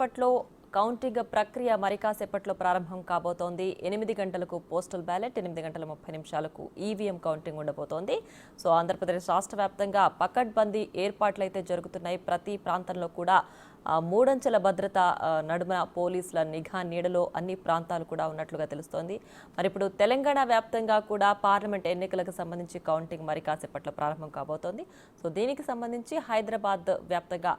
ఇప్పట్లో కౌంటింగ్ ప్రక్రియ మరి కాసేపట్లో ప్రారంభం కాబోతోంది. 8 గంటలకు పోస్టల్ బ్యాలెట్, 8 గంటల 30 నిమిషాలకు ఈవీఎం కౌంటింగ్ ఉండబోతోంది. సో ఆంధ్రప్రదేశ్ రాష్ట్ర వ్యాప్తంగా పకడ్బందీ ఏర్పాట్లయితే జరుగుతున్నాయి. ప్రతి ప్రాంతంలో కూడా మూడంచెల భద్రత నడుమ పోలీసుల నిఘా నీడలో అన్ని ప్రాంతాలు కూడా ఉన్నట్లుగా తెలుస్తోంది. మరి ఇప్పుడు తెలంగాణ వ్యాప్తంగా కూడా పార్లమెంట్ ఎన్నికలకు సంబంధించి కౌంటింగ్ మరి కాసేపట్లో ప్రారంభం కాబోతోంది. సో దీనికి సంబంధించి హైదరాబాద్ వ్యాప్తంగా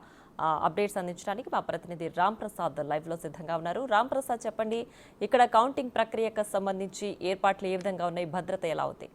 అప్డేట్స్ అందించడానికి మా ప్రతినిధి రామ్ ప్రసాద్ లైవ్లో సిద్ధంగా ఉన్నారు. రామ్ ప్రసాద్, చెప్పండి, ఇక్కడ కౌంటింగ్ ప్రక్రియకు సంబంధించి ఏర్పాట్లు ఏ విధంగా ఉన్నాయి, భద్రత ఎలా ఉంది?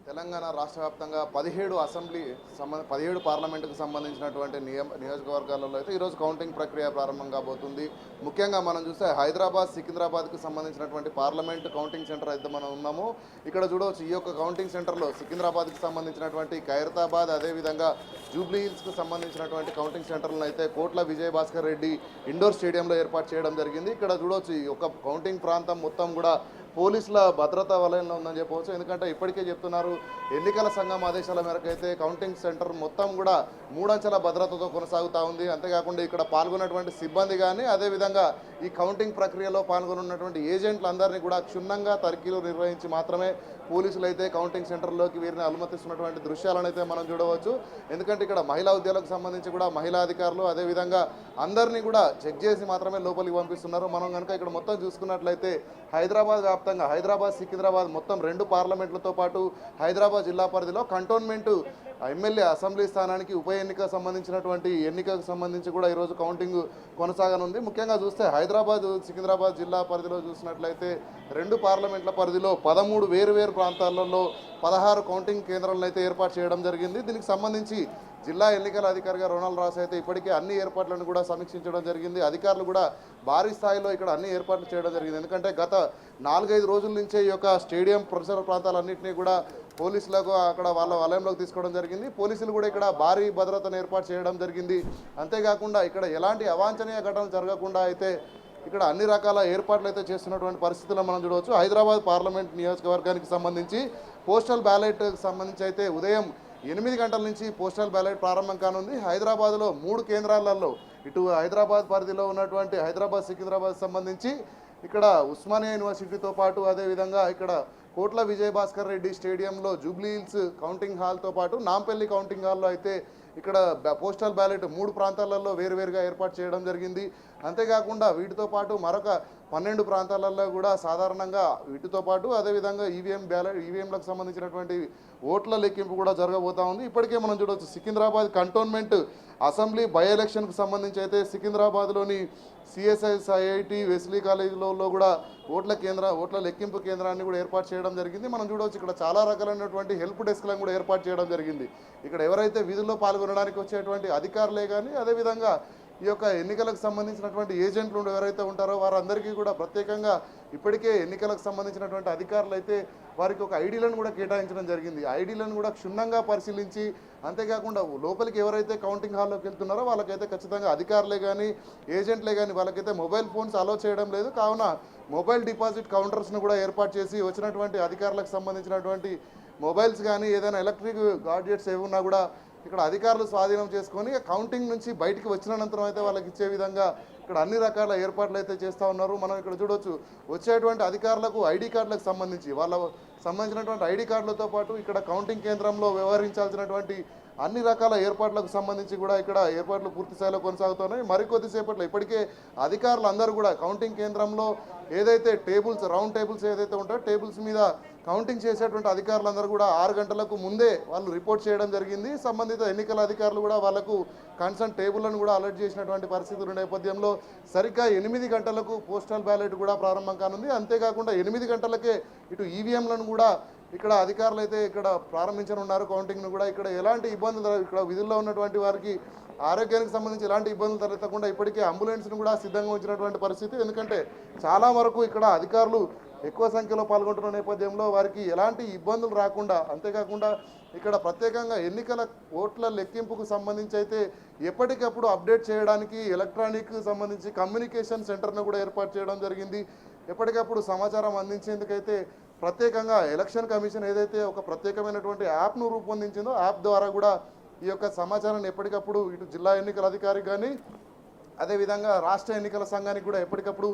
తెలంగాణ రాష్ట్ర వ్యాప్తంగా 17 పార్లమెంటుకు సంబంధించినటువంటి నియోజకవర్గాలలో అయితే ఈరోజు కౌంటింగ్ ప్రక్రియ ప్రారంభం కాబోతుంది. ముఖ్యంగా మనం చూస్తే హైదరాబాద్, సికింద్రాబాద్కు సంబంధించినటువంటి పార్లమెంట్ కౌంటింగ్ సెంటర్ అయితే మనం ఉన్నాము. ఇక్కడ చూడవచ్చు, ఈ యొక్క కౌంటింగ్ సెంటర్లో సికింద్రాబాద్కి సంబంధించినటువంటి ఖైరతాబాద్, అదేవిధంగా జూబ్లీ హిల్స్కు సంబంధించినటువంటి కౌంటింగ్ సెంటర్లను అయితే కోట్ల విజయభాస్కర్ రెడ్డి ఇండోర్ స్టేడియంలో ఏర్పాటు చేయడం జరిగింది. ఇక్కడ చూడవచ్చు, ఈ యొక్క కౌంటింగ్ ప్రాంతం మొత్తం కూడా పోలీసుల భద్రతా వలయంలో ఉందని చెప్పవచ్చు. ఎందుకంటే ఇప్పటికే చెప్తున్నారు, ఎన్నికల సంఘం ఆదేశాల మేరకు అయితే కౌంటింగ్ సెంటర్ మొత్తం కూడా మూడంచెల భద్రతతో కొనసాగుతూ ఉంది. అంతేకాకుండా ఇక్కడ పాల్గొన్నటువంటి సిబ్బంది కానీ, అదేవిధంగా ఈ కౌంటింగ్ ప్రక్రియలో పాల్గొన్నటువంటి ఏజెంట్లందరినీ కూడా క్షుణ్ణంగా తనిఖీలు నిర్వహించి మాత్రమే పోలీసులు అయితే కౌంటింగ్ సెంటర్లోకి వీరిని అనుమతిస్తున్నటువంటి దృశ్యాలను అయితే మనం చూడవచ్చు. ఎందుకంటే ఇక్కడ మహిళా ఉద్యోగులకు సంబంధించి కూడా మహిళా అధికారులు అదేవిధంగా అందరినీ కూడా చెక్ చేసి మాత్రమే లోపలికి పంపిస్తున్నారు. మనం కనుక ఇక్కడ మొత్తం చూసుకున్నట్లయితే హైదరాబాద్ వ్యాప్తంగా హైదరాబాద్, సికింద్రాబాద్ మొత్తం 2 పార్లమెంట్లతో పాటు హైదరాబాద్ జిల్లా పరిధిలో కంటోన్మెంట్ ఎమ్మెల్యే అసెంబ్లీ స్థానానికి ఉప ఎన్నికకు సంబంధించినటువంటి ఎన్నికకు సంబంధించి కూడా ఈరోజు కౌంటింగ్ కొనసాగనుంది. ముఖ్యంగా చూస్తే హైదరాబాద్, సికింద్రాబాద్ జిల్లా పరిధిలో చూసినట్లయితే 2 పార్లమెంట్ల పరిధిలో 13 వేరు ప్రాంతాలలో 16 కౌంటింగ్ కేంద్రాలను అయితే ఏర్పాటు చేయడం జరిగింది. దీనికి సంబంధించి జిల్లా ఎన్నికల అధికారిగా రోనాల్డ్ రాస్ అయితే ఇప్పటికే అన్ని ఏర్పాట్లను కూడా సమీక్షించడం జరిగింది. అధికారులు కూడా భారీ స్థాయిలో ఇక్కడ అన్ని ఏర్పాట్లు చేయడం జరిగింది. ఎందుకంటే గత 4-5 రోజుల నుంచే ఈ యొక్క స్టేడియం పరిసర ప్రాంతాలన్నింటినీ కూడా పోలీసులకు అక్కడ వాళ్ళ వలయంలోకి తీసుకోవడం జరిగింది. పోలీసులు కూడా ఇక్కడ భారీ భద్రతను ఏర్పాటు చేయడం జరిగింది. అంతేకాకుండా ఇక్కడ ఎలాంటి అవాంఛనీయ ఘటనలు జరగకుండా అయితే ఇక్కడ అన్ని రకాల ఏర్పాట్లు అయితే చేస్తున్నటువంటి పరిస్థితులను మనం చూడవచ్చు. హైదరాబాద్ పార్లమెంట్ నియోజకవర్గానికి సంబంధించి పోస్టల్ బ్యాలెట్కి సంబంధించి అయితే ఉదయం 8 గంటల నుంచి పోస్టల్ బ్యాలెట్ ప్రారంభం కానుంది. హైదరాబాద్లో 3 కేంద్రాలలో, ఇటు హైదరాబాద్ పరిధిలో ఉన్నటువంటి హైదరాబాద్, సికింద్రాబాద్ సంబంధించి ఇక్కడ ఉస్మానియా యూనివర్సిటీతో పాటు అదేవిధంగా ఇక్కడ కోట్ల విజయభాస్కర్ రెడ్డి స్టేడియంలో జూబ్లీ హిల్స్ కౌంటింగ్ హాల్తో పాటు నాంపల్లి కౌంటింగ్ హాల్లో అయితే ఇక్కడ పోస్టల్ బ్యాలెట్ 3 ప్రాంతాలలో వేరువేరుగా ఏర్పాటు చేయడం జరిగింది. అంతేకాకుండా వీటితో పాటు మరొక 12 ప్రాంతాలలో కూడా సాధారణంగా వీటితో పాటు అదేవిధంగా ఈవీఎంలకు సంబంధించినటువంటి ఓట్ల లెక్కింపు కూడా జరగబోతా ఉంది. ఇప్పటికే మనం చూడవచ్చు, సికింద్రాబాద్ కంటోన్మెంట్ అసెంబ్లీ బై ఎలక్షన్కు సంబంధించి అయితే సికింద్రాబాద్లోని సిఎస్ఐఐటి వెస్లీ కాలేజీలో కూడా ఓట్ల లెక్కింపు కేంద్రాన్ని కూడా ఏర్పాటు చేయడం జరిగింది. మనం చూడవచ్చు, ఇక్కడ చాలా రకాలైనటువంటి హెల్ప్ డెస్క్లను కూడా ఏర్పాటు చేయడం జరిగింది. ఇక్కడ ఎవరైతే విధుల్లో పాల్గొనడానికి వచ్చేటువంటి అధికారులే కానీ అదేవిధంగా ఈ యొక్క ఎన్నికలకు సంబంధించినటువంటి ఏజెంట్లు ఎవరైతే ఉంటారో వారందరికీ కూడా ప్రత్యేకంగా ఇప్పటికే ఎన్నికలకు సంబంధించినటువంటి అధికారులు అయితే వారికి ఒక ఐడీలను కూడా కేటాయించడం జరిగింది. ఐడీలను కూడా క్షుణ్ణంగా పరిశీలించి, అంతేకాకుండా లోపలికి ఎవరైతే కౌంటింగ్ హాల్లోకి వెళ్తున్నారో వాళ్ళకైతే ఖచ్చితంగా అధికారులే కానీ ఏజెంట్లే కానీ వాళ్ళకైతే మొబైల్ ఫోన్స్ అలో చేయడం లేదు. కావున మొబైల్ డిపాజిట్ కౌంటర్స్ను కూడా ఏర్పాటు చేసి వచ్చినటువంటి అధికారులకు సంబంధించినటువంటి మొబైల్స్ కానీ ఏదైనా ఎలక్ట్రిక్ గాడ్జెట్స్ ఏమున్నా కూడా ఇక్కడ అధికారులు స్వాధీనం చేసుకొని కౌంటింగ్ నుంచి బయటికి వచ్చిన అనంతరం అయితే వాళ్ళకి ఇచ్చే విధంగా ఇక్కడ అన్ని రకాల ఏర్పాట్లు అయితే చేస్తూ ఉన్నారు. మనం ఇక్కడ చూడవచ్చు, వచ్చేటువంటి అధికారులకు ఐడి కార్డులకు సంబంధించి సంబంధించినటువంటి ఐడి కార్డులతో పాటు ఇక్కడ కౌంటింగ్ కేంద్రంలో వ్యవహరించాల్సినటువంటి అన్ని రకాల ఏర్పాట్లకు సంబంధించి కూడా ఇక్కడ ఏర్పాట్లు పూర్తి స్థాయిలో కొనసాగుతున్నాయి. మరికొద్దిసేపట్లో ఇప్పటికే అధికారులు అందరూ కూడా కౌంటింగ్ కేంద్రంలో ఏదైతే రౌండ్ టేబుల్స్ ఏదైతే ఉంటాయో టేబుల్స్ మీద కౌంటింగ్ చేసేటువంటి అధికారులందరూ కూడా 6 గంటలకు ముందే వాళ్ళు రిపోర్ట్ చేయడం జరిగింది. సంబంధిత ఎన్నికల అధికారులు కూడా వాళ్ళకు కన్సర్న్ టేబుల్లను కూడా అలర్ట్ చేసినటువంటి పరిస్థితుల నేపథ్యంలో సరిగ్గా 8 గంటలకు పోస్టల్ బ్యాలెట్ కూడా ప్రారంభం కానుంది. అంతేకాకుండా 8 గంటలకే ఇటు ఈవీఎంలను కూడా ఇక్కడ అధికారులు అయితే ఇక్కడ ప్రారంభించనున్నారు. కౌంటింగ్ను కూడా ఇక్కడ ఎలాంటి ఇబ్బందులు, ఇక్కడ విధుల్లో ఉన్నటువంటి వారికి ఆరోగ్యానికి సంబంధించి ఎలాంటి ఇబ్బందులు తలెత్తకుండా ఇప్పటికే అంబులెన్స్ను కూడా సిద్ధంగా ఉంచినటువంటి పరిస్థితి. ఎందుకంటే చాలా వరకు ఇక్కడ అధికారులు ఎక్కువ సంఖ్యలో పాల్గొంటున్న నేపథ్యంలో వారికి ఎలాంటి ఇబ్బందులు రాకుండా, అంతేకాకుండా ఇక్కడ ప్రత్యేకంగా ఎన్నికల ఓట్ల లెక్కింపుకు సంబంధించి అయితే ఎప్పటికప్పుడు అప్డేట్ చేయడానికి ఎలక్ట్రానిక్ సంబంధించి కమ్యూనికేషన్ సెంటర్ను కూడా ఏర్పాటు చేయడం జరిగింది. ఎప్పటికప్పుడు సమాచారం అందించేందుకైతే ప్రత్యేకంగా ఎలక్షన్ కమిషన్ ఏదైతే ఒక ప్రత్యేకమైనటువంటి యాప్ను రూపొందించిందో యాప్ ద్వారా కూడా ఈ యొక్క సమాచారాన్ని ఎప్పటికప్పుడు ఇటు జిల్లా ఎన్నికల అధికారి కానీ అదేవిధంగా రాష్ట్ర ఎన్నికల సంఘానికి కూడా ఎప్పటికప్పుడు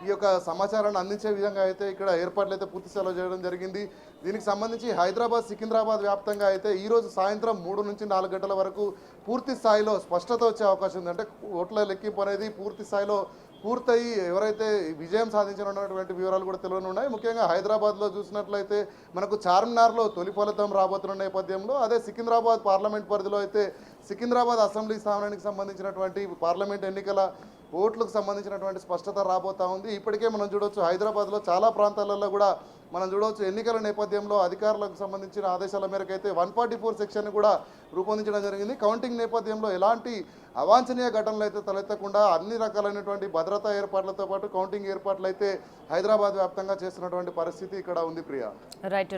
ఈ యొక్క సమాచారాన్ని అందించే విధంగా అయితే ఇక్కడ ఏర్పాట్లు అయితే పూర్తి స్థాయిలో చేయడం జరిగింది. దీనికి సంబంధించి హైదరాబాద్ సికింద్రాబాద్ వ్యాప్తంగా అయితే ఈరోజు సాయంత్రం 3 నుంచి 4 గంటల వరకు పూర్తి స్థాయిలో స్పష్టత వచ్చే అవకాశం ఉంది. అంటే ఓట్ల లెక్కింపు అనేది పూర్తి స్థాయిలో పూర్తయి ఎవరైతే విజయం సాధించినటువంటి వివరాలు కూడా తెలియనున్నాయి. ముఖ్యంగా హైదరాబాద్లో చూసినట్లయితే మనకు చార్మినార్లో తొలి ఫలితం రాబోతున్న నేపథ్యంలో, అదే సికింద్రాబాద్ పార్లమెంట్ పరిధిలో అయితే సికింద్రాబాద్ అసెంబ్లీ స్థానానికి సంబంధించినటువంటి పార్లమెంట్ ఎన్నికల ఓట్లకు సంబంధించినటువంటి స్పష్టత రాబోతా ఉంది. ఇప్పటికే మనం చూడవచ్చు హైదరాబాద్లో చాలా ప్రాంతాలలో కూడా మనం చూడవచ్చు ఎన్నికల నేపథ్యంలో అధికారులకు సంబంధించిన ఆదేశాల మేరకు అయితే 144 సెక్షన్ కూడా రూపొందించడం జరిగింది. కౌంటింగ్ నేపథ్యంలో ఎలాంటి అవాంఛనీయ ఘటనలు అయితే తలెత్తకుండా అన్ని రకాలైనటువంటి భద్రతా ఏర్పాట్లతో పాటు కౌంటింగ్ ఏర్పాట్లు అయితే హైదరాబాద్ వ్యాప్తంగా చేస్తున్నటువంటి పరిస్థితి ఇక్కడ ఉంది. ప్రియా. రైట్.